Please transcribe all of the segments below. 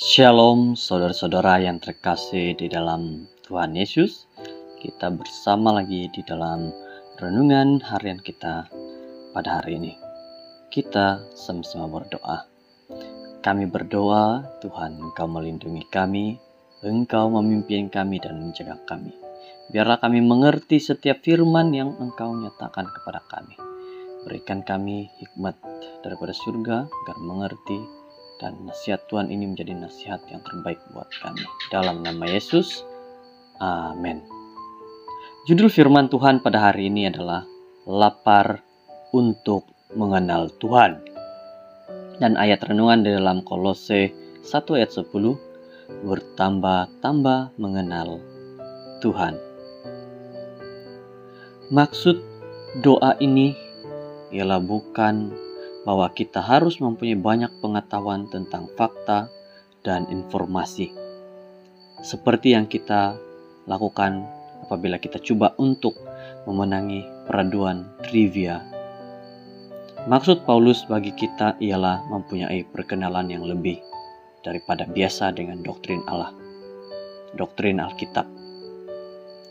Shalom saudara-saudara yang terkasih di dalam Tuhan Yesus. Kita bersama lagi di dalam renungan harian kita pada hari ini. Kita sama-sama berdoa. Kami berdoa, Tuhan, Engkau melindungi kami, Engkau memimpin kami dan menjaga kami. Biarlah kami mengerti setiap firman yang Engkau nyatakan kepada kami. Berikan kami hikmat daripada surga agar mengerti, dan nasihat Tuhan ini menjadi nasihat yang terbaik buat kami. Dalam nama Yesus, amin. Judul firman Tuhan pada hari ini adalah lapar untuk mengenal Tuhan. Dan ayat renungan di dalam Kolose 1 ayat 10, bertambah-tambah mengenal Tuhan. Maksud doa ini ialah bukan bahwa kita harus mempunyai banyak pengetahuan tentang fakta dan informasi, seperti yang kita lakukan apabila kita coba untuk memenangi peraduan trivia. Maksud Paulus bagi kita ialah mempunyai perkenalan yang lebih daripada biasa dengan doktrin Allah, doktrin Alkitab,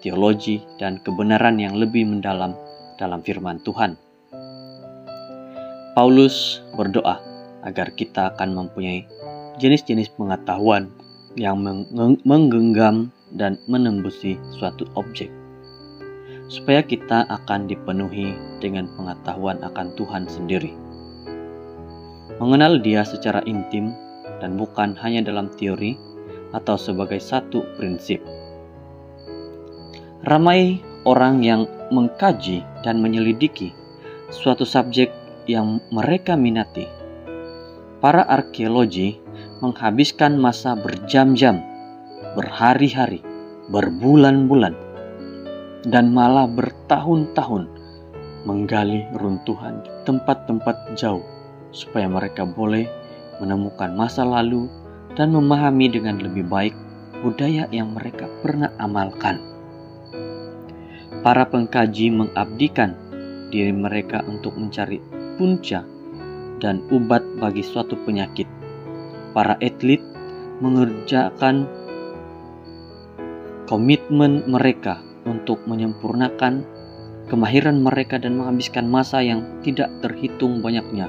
teologi, dan kebenaran yang lebih mendalam dalam firman Tuhan. Paulus berdoa agar kita akan mempunyai jenis-jenis pengetahuan yang menggenggam dan menembusi suatu objek, supaya kita akan dipenuhi dengan pengetahuan akan Tuhan sendiri. Mengenal Dia secara intim dan bukan hanya dalam teori atau sebagai satu prinsip. Ramai orang yang mengkaji dan menyelidiki suatu subjek yang mereka minati. Para arkeologi menghabiskan masa berjam-jam, berhari-hari, berbulan-bulan, dan malah bertahun-tahun menggali runtuhan di tempat-tempat jauh supaya mereka boleh menemukan masa lalu dan memahami dengan lebih baik budaya yang mereka pernah amalkan. Para pengkaji mengabdikan diri mereka untuk mencari punca dan ubat bagi suatu penyakit. Para atlet mengerjakan komitmen mereka untuk menyempurnakan kemahiran mereka dan menghabiskan masa yang tidak terhitung banyaknya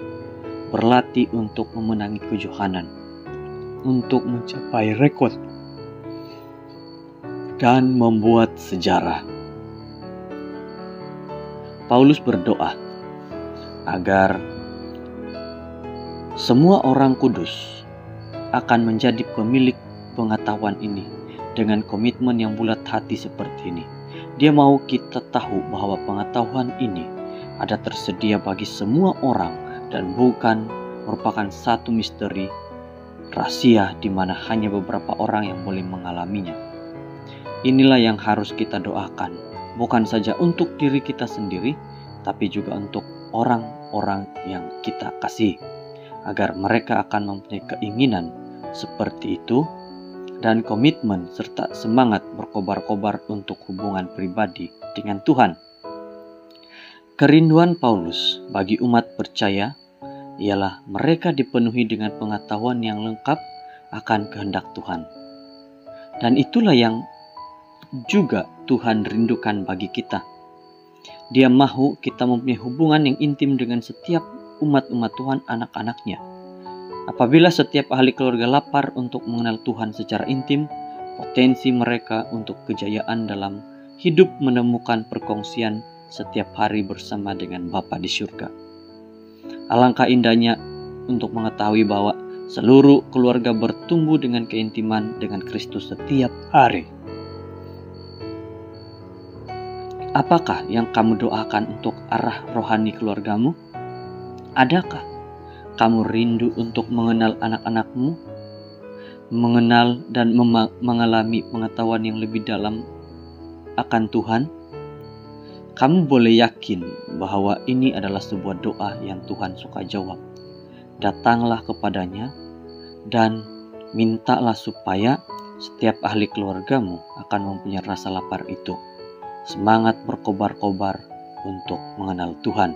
berlatih untuk memenangi kejohanan, untuk mencapai rekor dan membuat sejarah. Paulus berdoa agar semua orang kudus akan menjadi pemilik pengetahuan ini dengan komitmen yang bulat hati seperti ini. Dia mau kita tahu bahwa pengetahuan ini ada tersedia bagi semua orang dan bukan merupakan satu misteri rahasia di mana hanya beberapa orang yang boleh mengalaminya. Inilah yang harus kita doakan, bukan saja untuk diri kita sendiri, tapi juga untuk orang-orang yang kita kasih, agar mereka akan mempunyai keinginan seperti itu dan komitmen serta semangat berkobar-kobar untuk hubungan pribadi dengan Tuhan. Kerinduan Paulus bagi umat percaya ialah mereka dipenuhi dengan pengetahuan yang lengkap akan kehendak Tuhan. Dan itulah yang juga Tuhan rindukan bagi kita. Dia mahu kita mempunyai hubungan yang intim dengan setiap umat-umat Tuhan, anak-anaknya. Apabila setiap ahli keluarga lapar untuk mengenal Tuhan secara intim, potensi mereka untuk kejayaan dalam hidup menemukan perkongsian setiap hari bersama dengan Bapa di surga. Alangkah indahnya untuk mengetahui bahwa seluruh keluarga bertumbuh dengan keintiman dengan Kristus setiap hari. Apakah yang kamu doakan untuk arah rohani keluargamu? Adakah kamu rindu untuk mengenal anak-anakmu? Mengenal dan mengalami pengetahuan yang lebih dalam akan Tuhan? Kamu boleh yakin bahwa ini adalah sebuah doa yang Tuhan suka jawab. Datanglah kepadanya dan mintalah supaya setiap ahli keluargamu akan mempunyai rasa lapar itu. Semangat berkobar-kobar untuk mengenal Tuhan.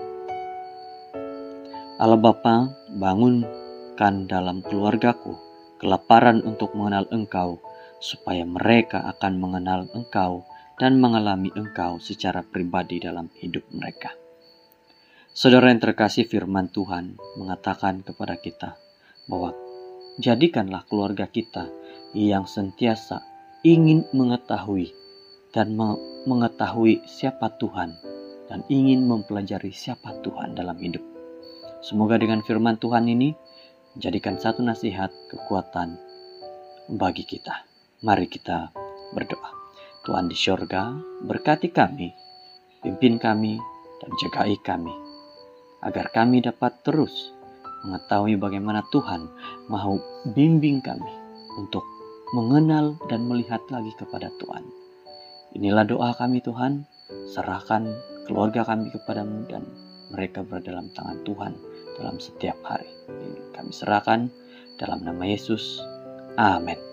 Allah Bapa, bangunkan dalam keluargaku kelaparan untuk mengenal Engkau, supaya mereka akan mengenal Engkau dan mengalami Engkau secara pribadi dalam hidup mereka. Saudara yang terkasih, firman Tuhan mengatakan kepada kita bahwa jadikanlah keluarga kita yang sentiasa ingin mengetahui dan mengetahui siapa Tuhan dan ingin mempelajari siapa Tuhan dalam hidup. Semoga dengan firman Tuhan ini menjadikan satu nasihat kekuatan bagi kita. Mari kita berdoa. Tuhan di syurga, berkati kami, pimpin kami, dan jagai kami, agar kami dapat terus mengetahui bagaimana Tuhan mau bimbing kami untuk mengenal dan melihat lagi kepada Tuhan. Inilah doa kami Tuhan, serahkan keluarga kami kepadamu dan mereka berada dalam tangan Tuhan dalam setiap hari. Kami serahkan dalam nama Yesus. Amin.